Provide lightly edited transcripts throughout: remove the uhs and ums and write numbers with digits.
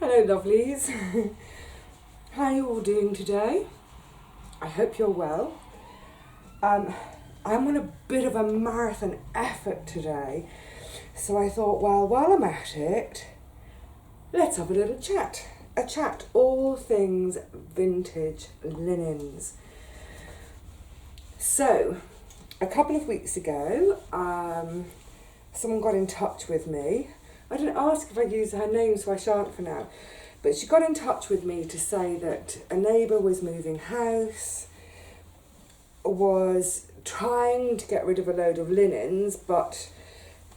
Hello lovelies, how are you all doing today? I hope you're well. I'm on a bit of a marathon effort today, so I thought, well, while I'm at it, let's have a little chat. A chat, all things vintage linens. So, a couple of weeks ago, someone got in touch with me. I didn't ask if I use her name, so I shan't for now. But she got in touch with me to say that a neighbour was moving house, was trying to get rid of a load of linens, but,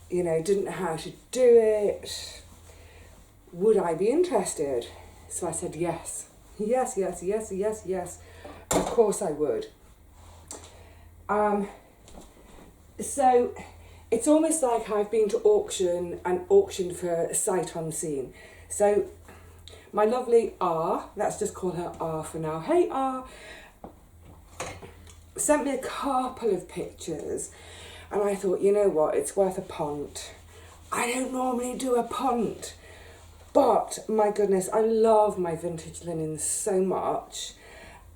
you know, didn't know how to do it. Would I be interested? So I said yes. Yes. Of course I would. So it's almost like I've been to auction and auctioned for sight unseen. So my lovely R, let's just call her R for now. Hey R, sent me a couple of pictures and I thought, you know what, it's worth a punt. I don't normally do a punt, but my goodness, I love my vintage linens so much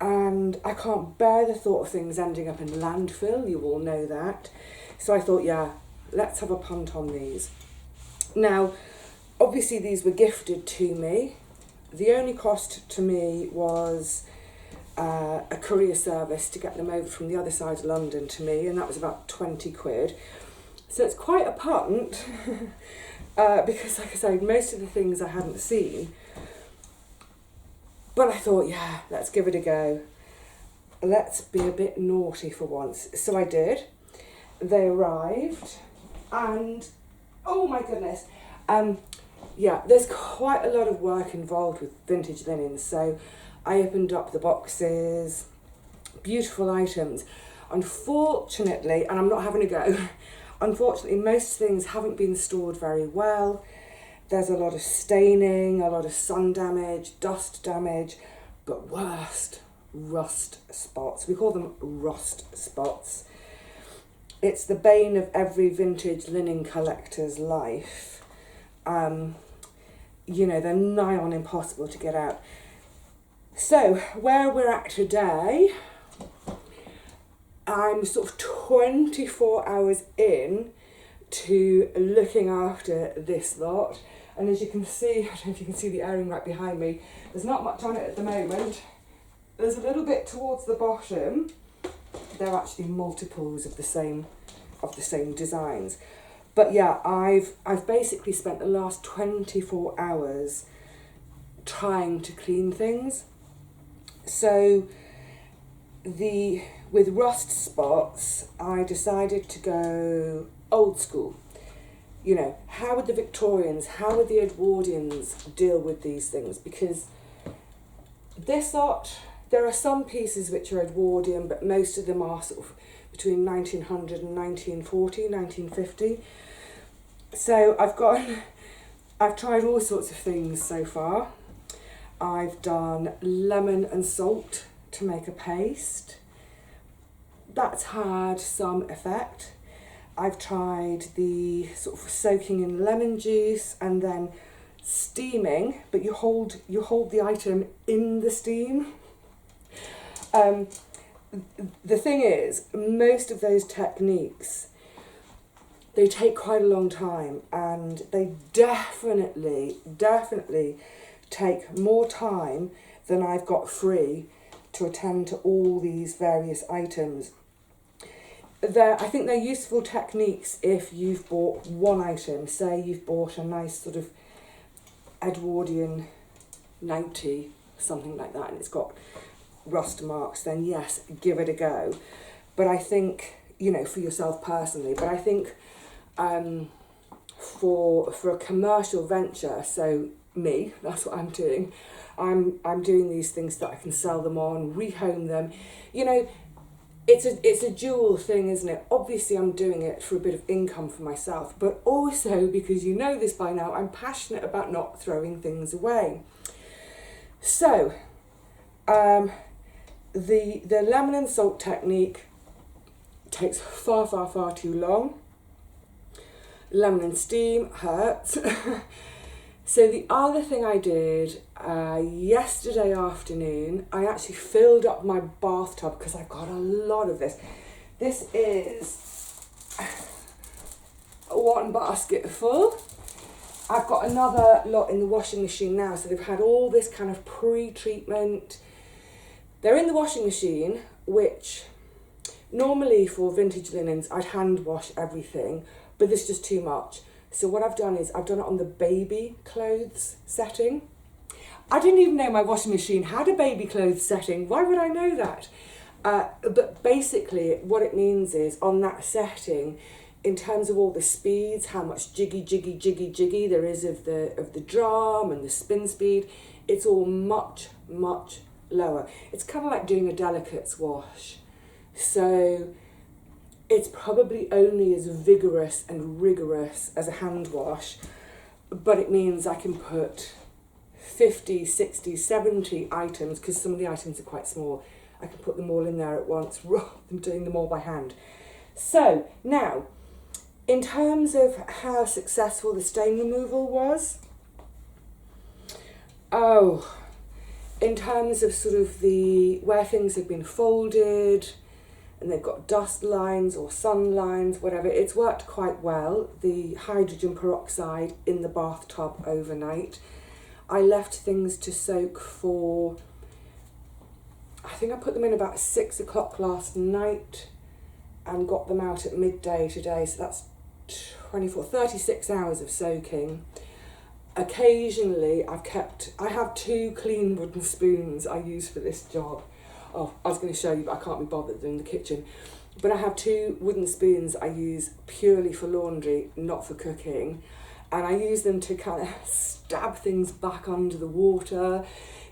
and I can't bear the thought of things ending up in landfill, you all know that. So I thought, yeah, let's have a punt on these. Now, obviously these were gifted to me. The only cost to me was a courier service to get them over from the other side of London to me, and that was about 20 quid. So it's quite a punt, because like I said, most of the things I hadn't seen. But I thought, yeah, let's give it a go. Let's be a bit naughty for once. So I did. They arrived. And, oh my goodness, yeah, there's quite a lot of work involved with vintage linens. So I opened up the boxes, beautiful items. Unfortunately, and I'm not having a go, unfortunately, most things haven't been stored very well. There's a lot of staining, a lot of sun damage, dust damage, but worst, rust spots. We call them rust spots. It's the bane of every vintage linen collector's life. You know, they're nigh on impossible to get out. So, where we're at today, I'm sort of 24 hours in to looking after this lot. And as you can see, I don't know if you can see the airing right behind me, there's not much on it at the moment. There's a little bit towards the bottom. They're actually multiples of the same designs. But yeah, I've basically spent the last 24 hours trying to clean things. So with rust spots, I decided to go old school. You know, how would the Victorians, how would the Edwardians deal with these things? Because this lot, there are some pieces which are Edwardian, but most of them are sort of between 1900 and 1940, 1950. So I've tried all sorts of things so far. I've done lemon and salt to make a paste. That's had some effect. I've tried the sort of soaking in lemon juice and then steaming, but you hold the item in the steam. The thing is, most of those techniques, they take quite a long time, and they definitely take more time than I've got free to attend to all these various items. I think they're useful techniques if you've bought one item. Say you've bought a nice sort of Edwardian 90, something like that, and it's got rust marks, then yes, give it a go. But I think, you know, for yourself personally, but I think for a commercial venture, so me, that's what I'm doing. I'm doing these things that I can sell them on, rehome them. You know, it's a dual thing, isn't it? Obviously I'm doing it for a bit of income for myself, but also because you know this by now, I'm passionate about not throwing things away. So, the lemon and salt technique takes far too long. Lemon and steam hurts. So the other thing I did yesterday afternoon, I actually filled up my bathtub because I've got a lot of this. This is one basket full. I've got another lot in the washing machine now, so they've had all this kind of pre-treatment. They're in the washing machine, which normally for vintage linens I'd hand wash everything, but this is just too much. So what I've done is I've done it on the baby clothes setting. I didn't even know my washing machine had a baby clothes setting. Why would I know that? But basically what it means is on that setting, in terms of all the speeds, how much jiggy there is of the drum and the spin speed, it's all much lower. It's kind of like doing a delicates wash. So it's probably only as vigorous and rigorous as a hand wash, but it means I can put 50, 60, 70 items, because some of the items are quite small. I can put them all in there at once rather than doing them all by hand. So now, in terms of how successful the stain removal was, in terms of sort of where things have been folded and they've got dust lines or sun lines, whatever, it's worked quite well. The hydrogen peroxide in the bathtub overnight. I left things to soak for, I think I put them in about 6 o'clock last night and got them out at midday today, so that's 36 hours of soaking. Occasionally I have 2 clean wooden spoons I use for this job. Oh, I was going to show you, but I can't be bothered in the kitchen. But I have 2 wooden spoons I use purely for laundry, not for cooking. And I use them to kind of stab things back under the water,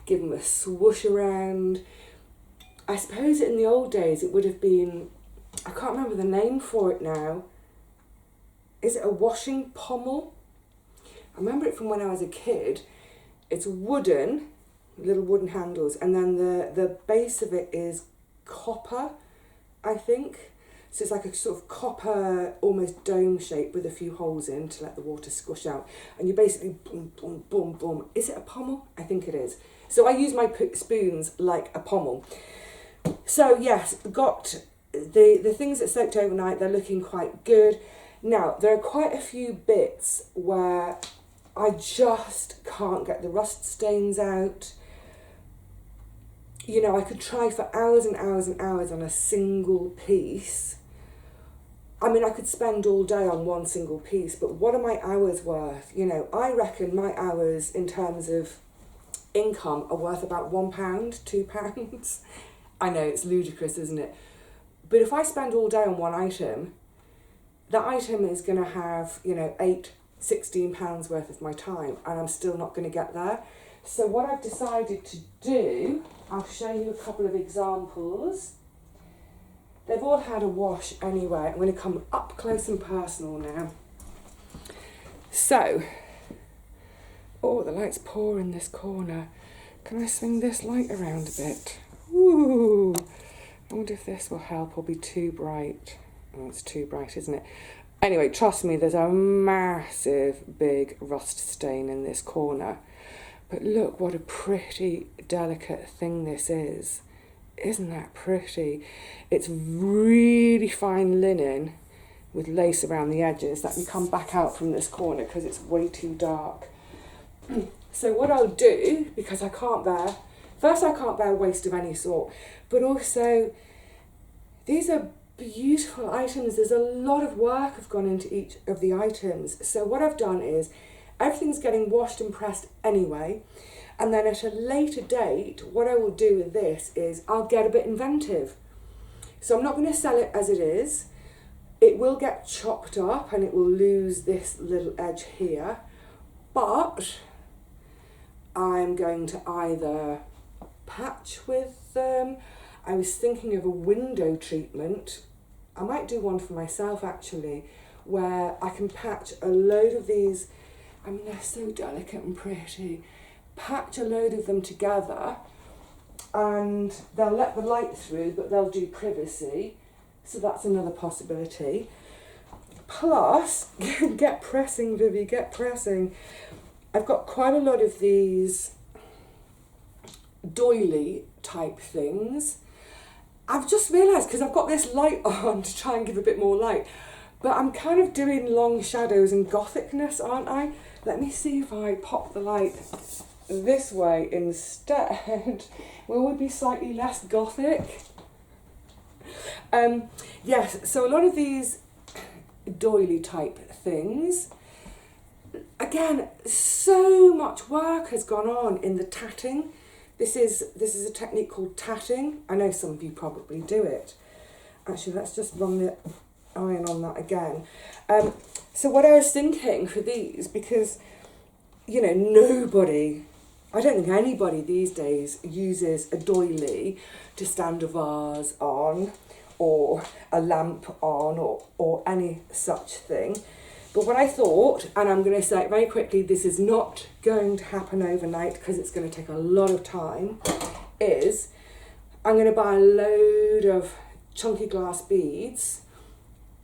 give them a swoosh around. I suppose in the old days it would have been, I can't remember the name for it now. Is it a washing pommel? I remember it from when I was a kid. It's wooden, little wooden handles, and then the base of it is copper, I think. So it's like a sort of copper, almost dome shape with a few holes in to let the water squish out. And you basically boom, boom, boom, boom. Is it a pommel? I think it is. So I use my spoons like a pommel. So yes, got the things that soaked overnight, they're looking quite good. Now, there are quite a few bits where I just can't get the rust stains out. You know, I could try for hours and hours and hours on a single piece. I mean, I could spend all day on one single piece, but what are my hours worth? You know, I reckon my hours in terms of income are worth about £1, £2. I know, it's ludicrous, isn't it? But if I spend all day on one item, that item is going to have, you know, £16 worth of my time, and I'm still not going to get there. So what I've decided to do, I'll show you a couple of examples. They've all had a wash anyway. I'm going to come up close and personal now. So, oh, the light's poor in this corner. Can I swing this light around a bit? Ooh, I wonder if this will help or be too bright. Oh, it's too bright, isn't it? Anyway, trust me, there's a massive big rust stain in this corner. But look what a pretty, delicate thing this is. Isn't that pretty? It's really fine linen with lace around the edges. Let me come back out from this corner because it's way too dark. So what I'll do, because I can't bear waste of any sort, but also these are beautiful items. There's a lot of work have gone into each of the items. So what I've done is everything's getting washed and pressed anyway, and then at a later date what I will do with this is I'll get a bit inventive. So I'm not going to sell it as it is. It will get chopped up and it will lose this little edge here, but I'm going to either patch with them. I was thinking of a window treatment. I might do one for myself actually, where I can patch a load of these. I mean, they're so delicate and pretty. Patch a load of them together and they'll let the light through, but they'll do privacy. So that's another possibility. Plus, get pressing, Vivi, get pressing. I've got quite a lot of these doily type things. I've just realised, because I've got this light on to try and give a bit more light, but I'm kind of doing long shadows and gothicness, aren't I? Let me see if I pop the light this way instead. Will we be slightly less gothic? Yes, so a lot of these doily type things, again, so much work has gone on in the tatting. This is a technique called tatting. I know some of you probably do it. Actually, let's just run the iron on that again. So what I was thinking for these, because, you know, nobody, I don't think anybody these days uses a doily to stand a vase on or a lamp on or any such thing. But what I thought, and I'm going to say it very quickly, this is not going to happen overnight because it's going to take a lot of time, is I'm going to buy a load of chunky glass beads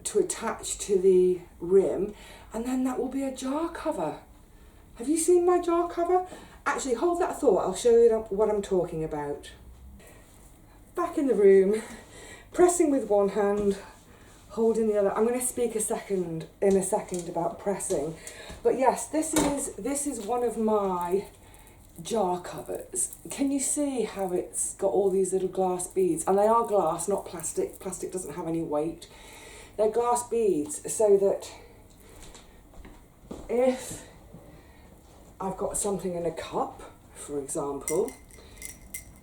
to attach to the rim, and then that will be a jar cover. Have you seen my jar cover? Actually, hold that thought, I'll show you what I'm talking about. Back in the room, pressing with one hand, holding the other. I'm going to speak in a second about pressing. But yes, this is one of my jar covers. Can you see how it's got all these little glass beads? And they are glass, not plastic. Plastic doesn't have any weight. They're glass beads, so that if I've got something in a cup, for example,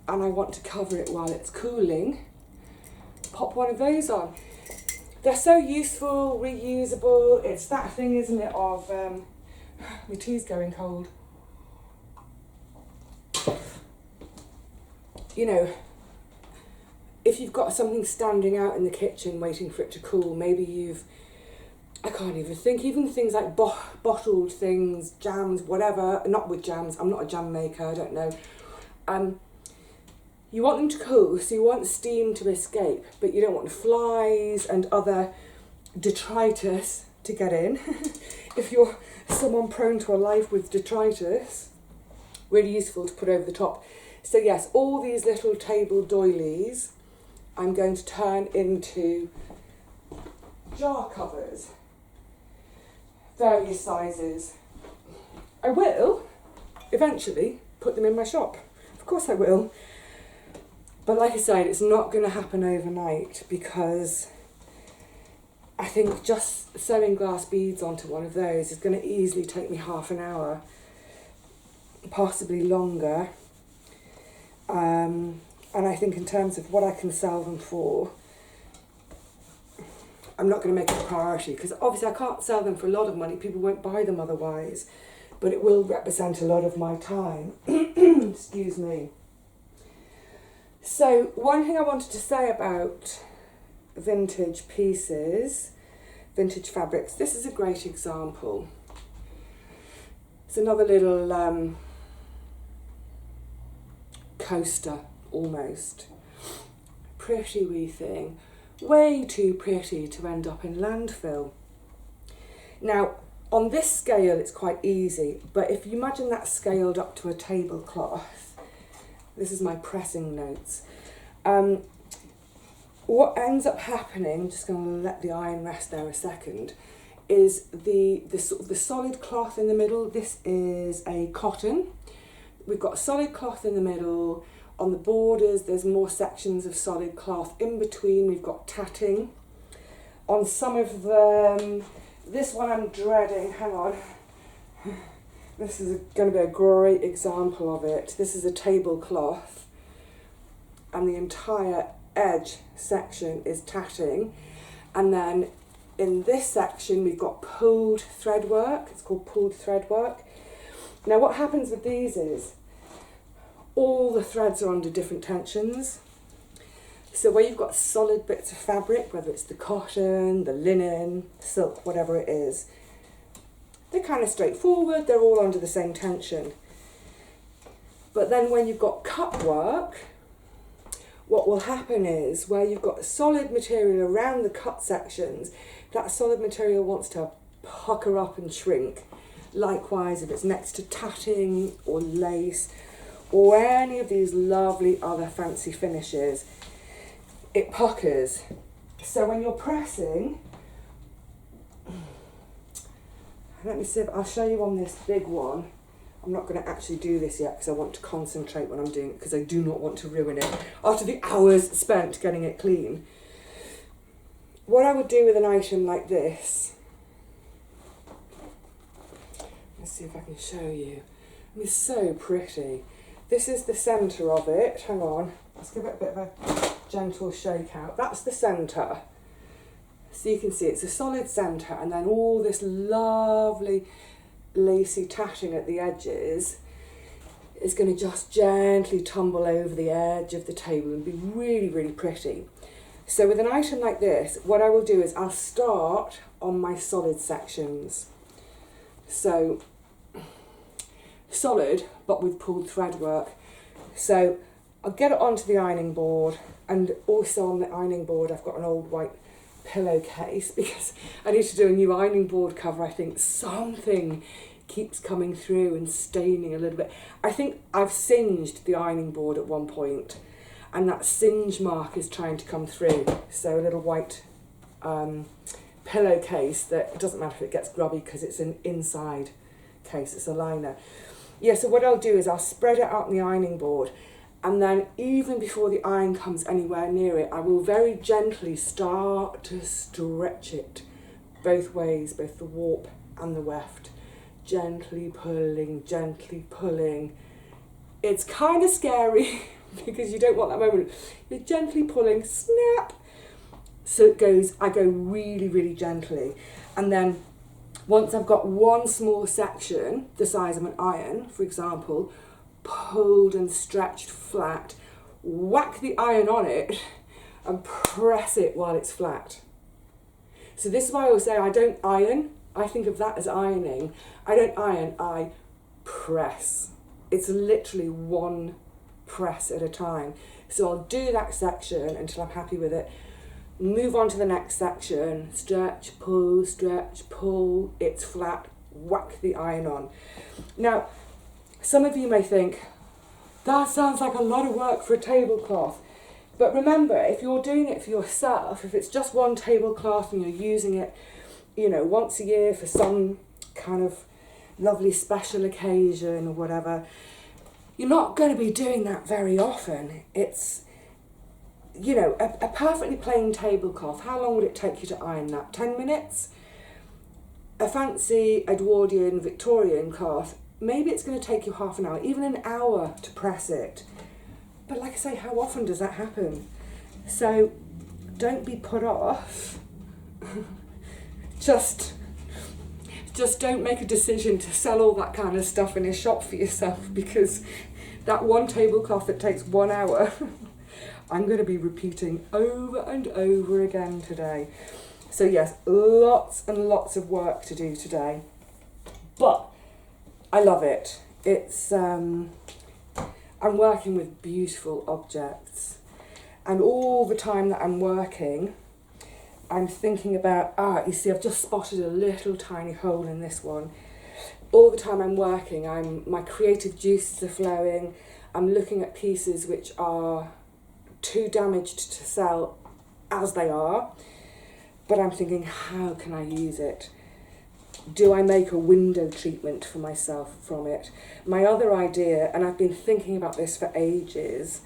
and I want to cover it while it's cooling, pop one of those on. They're so useful, reusable. It's that thing, isn't it, of, my tea's going cold. You know, if you've got something standing out in the kitchen waiting for it to cool, maybe I can't even think, even things like bottled things, jams, whatever, not with jams, I'm not a jam maker, I don't know. You want them to cool, so you want steam to escape, but you don't want flies and other detritus to get in. If you're someone prone to a life with detritus, really useful to put over the top. So yes, all these little table doilies I'm going to turn into jar covers, various sizes. I will eventually put them in my shop. Of course I will. But like I said, it's not going to happen overnight, because I think just sewing glass beads onto one of those is going to easily take me half an hour, possibly longer. And I think in terms of what I can sell them for, I'm not going to make it a priority, because obviously I can't sell them for a lot of money. People won't buy them otherwise, but it will represent a lot of my time. Excuse me. So one thing I wanted to say about vintage pieces, vintage fabrics, this is a great example. It's another little coaster, almost. Pretty wee thing. Way too pretty to end up in landfill. Now, on this scale it's quite easy, but if you imagine that scaled up to a tablecloth, this is my pressing notes. What ends up happening, I'm just going to let the iron rest there a second, is the solid cloth in the middle. This is a cotton. We've got a solid cloth in the middle. On the borders, there's more sections of solid cloth. In between, we've got tatting. On some of them, this one I'm dreading, hang on. This is going to be a great example of it. This is a tablecloth, and the entire edge section is tatting. And then in this section, we've got pulled thread work. It's called pulled thread work. Now, what happens with these is all the threads are under different tensions. So where you've got solid bits of fabric, whether it's the cotton, the linen, silk, whatever it is, they're kind of straightforward, they're all under the same tension. But then when you've got cut work, what will happen is where you've got solid material around the cut sections, that solid material wants to pucker up and shrink. Likewise, if it's next to tatting or lace or any of these lovely other fancy finishes, it puckers. So when you're pressing, let me see if I'll show you on this big one. I'm not going to actually do this yet because I want to concentrate when I'm doing it, because I do not want to ruin it after the hours spent getting it clean. What I would do with an item like this, let's see if I can show you. It's so pretty. This is the centre of it. Hang on, let's give it a bit of a gentle shake out. That's the centre. So you can see it's a solid centre, and then all this lovely lacy tatting at the edges is going to just gently tumble over the edge of the table and be really, really pretty. So with an item like this, what I will do is I'll start on my solid sections. So solid, but with pulled thread work. So I'll get it onto the ironing board, and also on the ironing board I've got an old white pillowcase because I need to do a new ironing board cover. I think something keeps coming through and staining a little bit. I think I've singed the ironing board at one point, and that singe mark is trying to come through. So a little white pillowcase that it doesn't matter if it gets grubby because it's an inside case, it's a liner. Yeah, so what I'll do is I'll spread it out on the ironing board, and then even before the iron comes anywhere near it, I will very gently start to stretch it both ways, both the warp and the weft. Gently pulling. It's kind of scary because you don't want that moment. You're gently pulling, snap. So it goes, I go really, really gently. And then once I've got one small section, the size of an iron, for example, pulled and stretched flat, whack the iron on it and press it while it's flat. So this is why I always say I don't iron. I think of that as ironing. I don't iron, I press. It's literally one press at a time. So I'll do that section until I'm happy with it. Move on to the next section, stretch, pull, it's flat, whack the iron on. Now, some of you may think, that sounds like a lot of work for a tablecloth. But remember, if you're doing it for yourself, if it's just one tablecloth and you're using it, you know, once a year for some kind of lovely special occasion or whatever, you're not going to be doing that very often. It's, you know, a perfectly plain tablecloth, how long would it take you to iron that? 10 minutes? A fancy Edwardian Victorian cloth, maybe it's going to take you half an hour, even an hour to press it. But like I say, how often does that happen? So don't be put off. Just don't make a decision to sell all that kind of stuff in a shop for yourself, because that one tablecloth that takes 1 hour, I'm going to be repeating over and over again today. So yes, lots and lots of work to do today, but I love it. It's I'm working with beautiful objects, and all the time that I'm working, I'm thinking about, you see, I've just spotted a little tiny hole in this one. All the time I'm working, my creative juices are flowing. I'm looking at pieces which are too damaged to sell as they are, but I'm thinking, how can I use it? Do I make a window treatment for myself from it? My other idea, and I've been thinking about this for ages,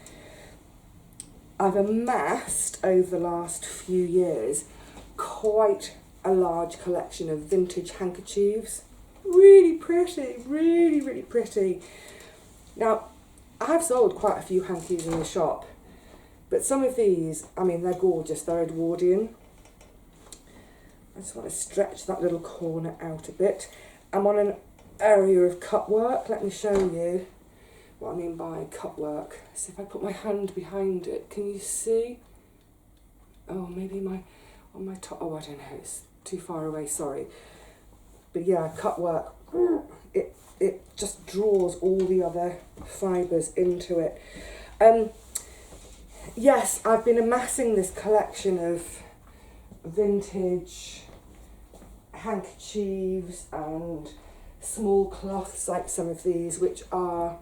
I've amassed over the last few years quite a large collection of vintage handkerchiefs. Really pretty, really, really pretty. Now, I've sold quite a few hankies in the shop, but some of these, I mean, they're gorgeous, they're Edwardian. I just want to stretch that little corner out a bit. I'm on an area of cut work. Let me show you what I mean by cut work. So if I put my hand behind it, can you see? Oh, maybe on my top, oh, I don't know, it's too far away, sorry. But yeah, cut work, it just draws all the other fibres into it. Yes, I've been amassing this collection of vintage handkerchiefs and small cloths like some of these, which are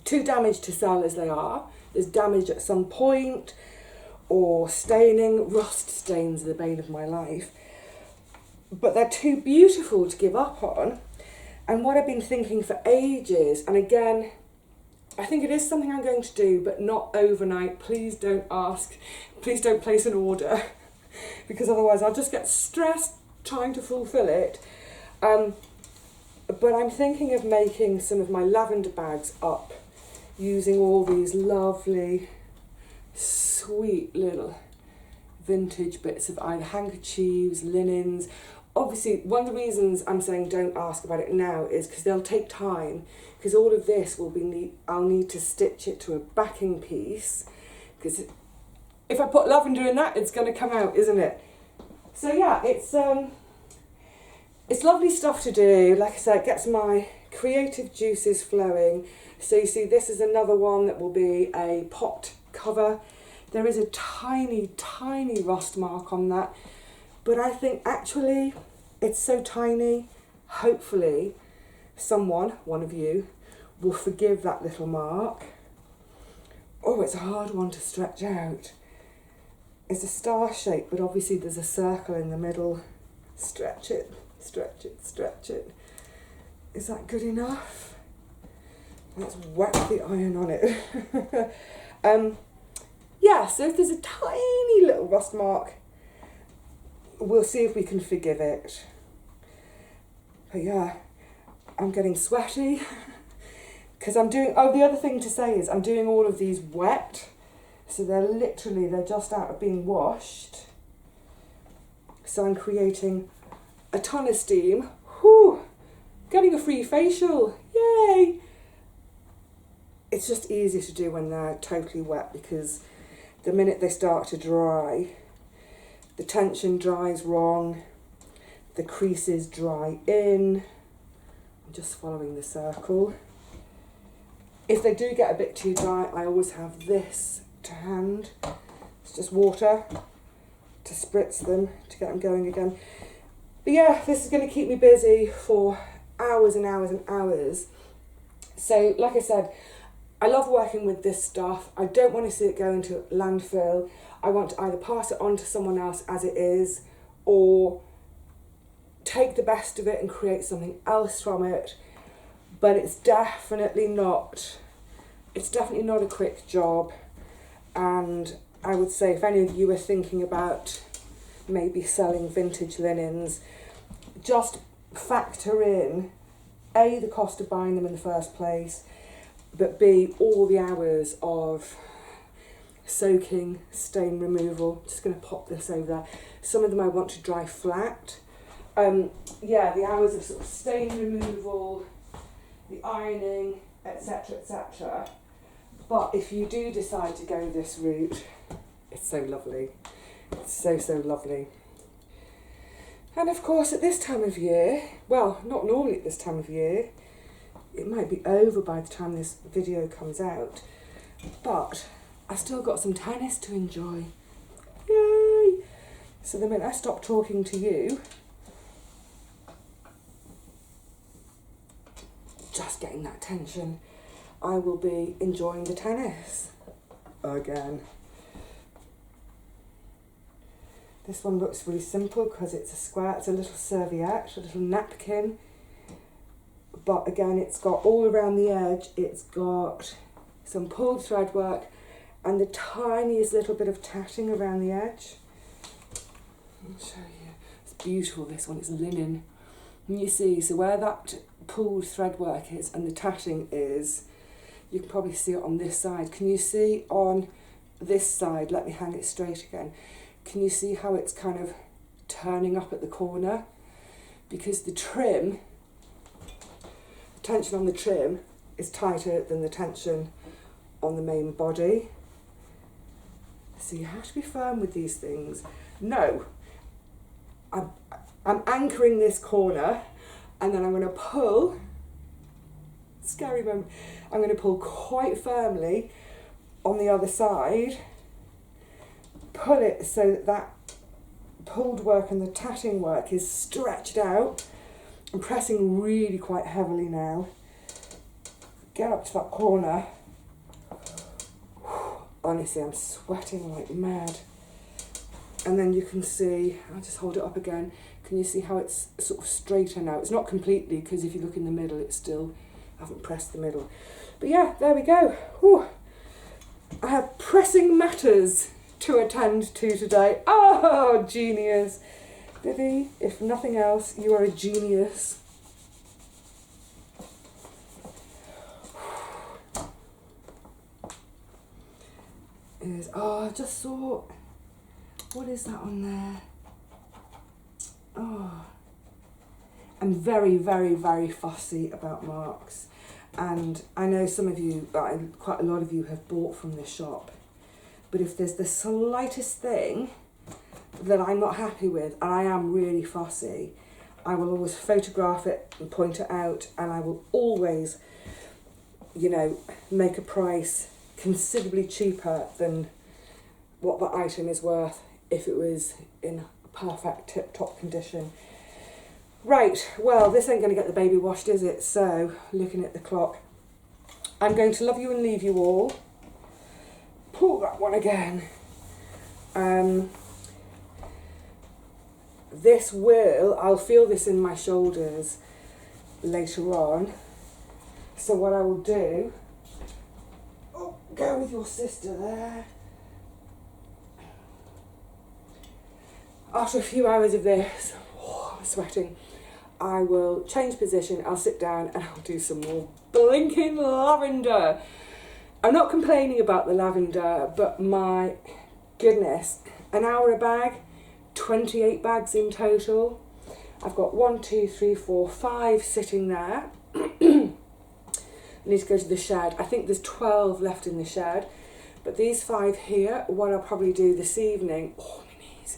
too damaged to sell as they are. There's damage at some point, or staining. Rust stains are the bane of my life. But they're too beautiful to give up on. And what I've been thinking for ages, and again, I think it is something I'm going to do, but not overnight. Please don't ask. Please don't place an order, because otherwise I'll just get stressed trying to fulfill it. But I'm thinking of making some of my lavender bags up using all these lovely, sweet little vintage bits of either handkerchiefs, linens. Obviously, one of the reasons I'm saying don't ask about it now is because they'll take time, because all of this will be I'll need to stitch it to a backing piece, because if I put lavender in that, it's going to come out, isn't it? So yeah, it's lovely stuff to do. Like I said, it gets my creative juices flowing. So you see, this is another one that will be a pot cover. There is a tiny, tiny rust mark on that, but I think actually it's so tiny, hopefully someone, one of you, will forgive that little mark. Oh, it's a hard one to stretch out. It's a star shape, but obviously there's a circle in the middle. Stretch it, stretch it, stretch it. Is that good enough? Let's whack the iron on it. Yeah, so if there's a tiny little rust mark, we'll see if we can forgive it. But yeah, I'm getting sweaty because I'm doing, oh, the other thing to say is I'm doing all of these wet. So they're just out of being washed. So I'm creating a ton of steam. Whew, getting a free facial, yay! It's just easier to do when they're totally wet, because the minute they start to dry, the tension dries wrong, the creases dry in. I'm just following the circle. If they do get a bit too dry, I always have this to hand. It's just water to spritz them to get them going again. But yeah, this is going to keep me busy for hours and hours and hours. So like I said, I love working with this stuff. I don't want to see it go into landfill. I want to either pass it on to someone else as it is, or take the best of it and create something else from it. But it's definitely not a quick job. And I would say if any of you are thinking about maybe selling vintage linens, just factor in A, the cost of buying them in the first place, but B, all the hours of soaking, stain removal. Just going to pop this over there. Some of them I want to dry flat. Yeah, the hours of sort of stain removal, the ironing, etc., etc. But if you do decide to go this route, it's so lovely. It's so, so lovely. And of course, at this time of year, well, not normally at this time of year, it might be over by the time this video comes out, but I've still got some tennis to enjoy. Yay! So the minute I stop talking to you, just getting that tension, I will be enjoying the tennis again. This one looks really simple because it's a square, it's a little serviette, a little napkin. But again, it's got all around the edge, it's got some pulled thread work and the tiniest little bit of tatting around the edge. I'll show you. It's beautiful, this one, it's linen. And you see, so where that pulled thread work is and the tatting is, you can probably see it on this side. Can you see on this side, let me hang it straight again, can you see how it's kind of turning up at the corner? Because the trim, the tension on the trim is tighter than the tension on the main body. So you have to be firm with these things. No, I'm anchoring this corner and then I'm going to pull, scary moment, I'm going to pull quite firmly on the other side, pull it so that that pulled work and the tatting work is stretched out, I'm pressing really quite heavily now. Get up to that corner. Honestly, I'm sweating like mad. And then you can see, I'll just hold it up again. Can you see how it's sort of straighter now? It's not completely, because if you look in the middle, it's still, I haven't pressed the middle. But yeah, there we go. Whew. I have pressing matters to attend to today. Oh, genius. Vivi, if nothing else, you are a genius. Oh, I just saw, what is that on there? Oh, I'm very, very, very fussy about marks. And I know some of you, quite a lot of you have bought from this shop. But if there's the slightest thing that I'm not happy with, and I am really fussy, I will always photograph it and point it out, and I will always, you know, make a price considerably cheaper than what the item is worth if it was in perfect tip-top condition. Right, well, this ain't going to get the baby washed, is it? So, looking at the clock, I'm going to love you and leave you all. Pull that one again. I'll feel this in my shoulders later on. So what I will do, go with your sister there. After a few hours of this, I'm sweating, I will change position, I'll sit down and I'll do some more blinking lavender. I'm not complaining about the lavender, but my goodness, an hour a bag, 28 bags in total. I've got 1, 2, 3, 4, 5 sitting there. I need to go to the shed. I think there's 12 left in the shed, but these 5 here, what I'll probably do this evening, my knees,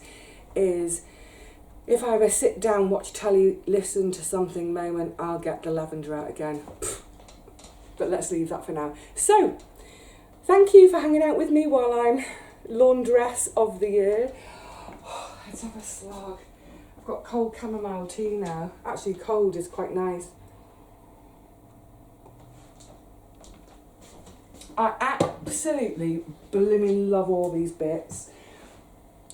is if I ever sit down, watch telly, listen to something moment, I'll get the lavender out again. But let's leave that for now. So, thank you for hanging out with me while I'm laundress of the year. Let's have a slog. I've got cold chamomile tea now. Actually, cold is quite nice. I absolutely blooming love all these bits.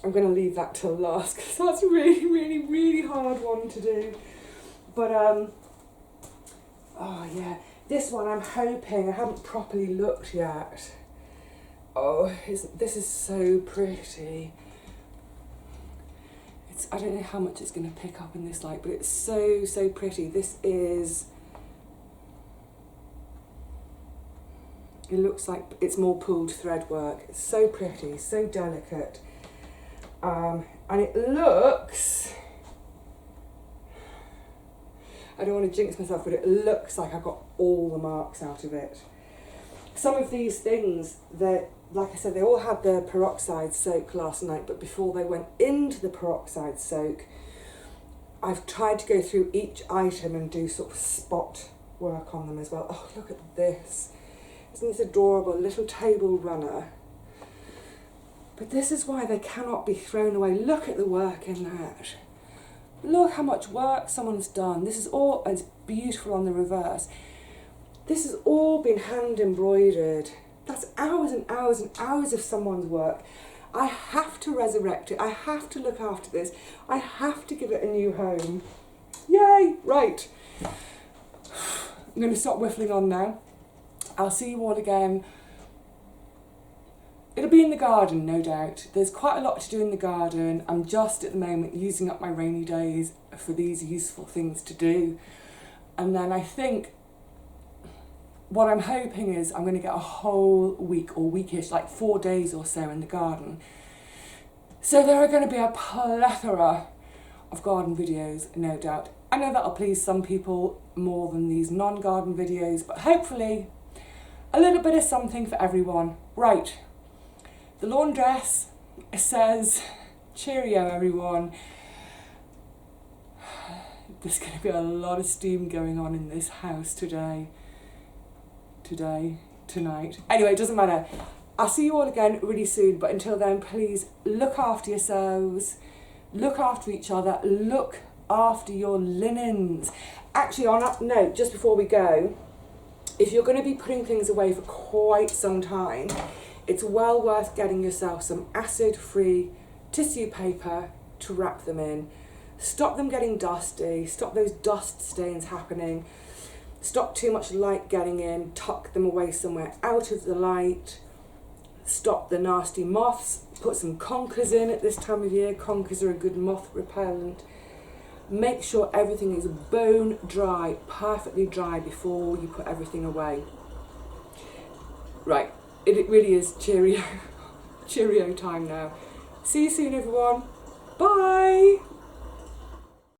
I'm going to leave that till last because that's a really, really, really hard one to do. But, oh yeah, this one I'm hoping, I haven't properly looked yet. Oh, this is so pretty. I don't know how much it's going to pick up in this light, but it's so, so pretty. This is, it looks like it's more pulled thread work. It's so pretty, so delicate. And it looks, I don't want to jinx myself, but it looks like I got all the marks out of it. Some of these things, that, like I said, they all had their peroxide soak last night, but before they went into the peroxide soak, I've tried to go through each item and do sort of spot work on them as well. Oh, look at this. Isn't this adorable? Little table runner. But this is why they cannot be thrown away. Look at the work in that. Look how much work someone's done. This is all, and it's beautiful on the reverse. This has all been hand embroidered. That's hours and hours and hours of someone's work. I have to resurrect it. I have to look after this. I have to give it a new home. Yay! Right. I'm going to stop whiffling on now. I'll see you all again. It'll be in the garden, no doubt. There's quite a lot to do in the garden. I'm just at the moment using up my rainy days for these useful things to do. And then I think what I'm hoping is I'm going to get a whole week or weekish, like 4 days or so in the garden. So there are going to be a plethora of garden videos, no doubt. I know that'll please some people more than these non-garden videos, but hopefully a little bit of something for everyone. Right, the laundress says, cheerio everyone. There's going to be a lot of steam going on in this house tonight. Anyway, it doesn't matter. I'll see you all again really soon, but until then, please look after yourselves, look after each other, look after your linens. Actually, on that note, just before we go, if you're going to be putting things away for quite some time, it's well worth getting yourself some acid-free tissue paper to wrap them in. Stop them getting dusty, stop those dust stains happening, stop too much light getting in, tuck them away somewhere out of the light, stop the nasty moths, put some conkers in at this time of year. Conkers are a good moth repellent. Make sure everything is bone dry, perfectly dry before you put everything away. Right, it really is cheerio time now. See you soon, everyone. Bye.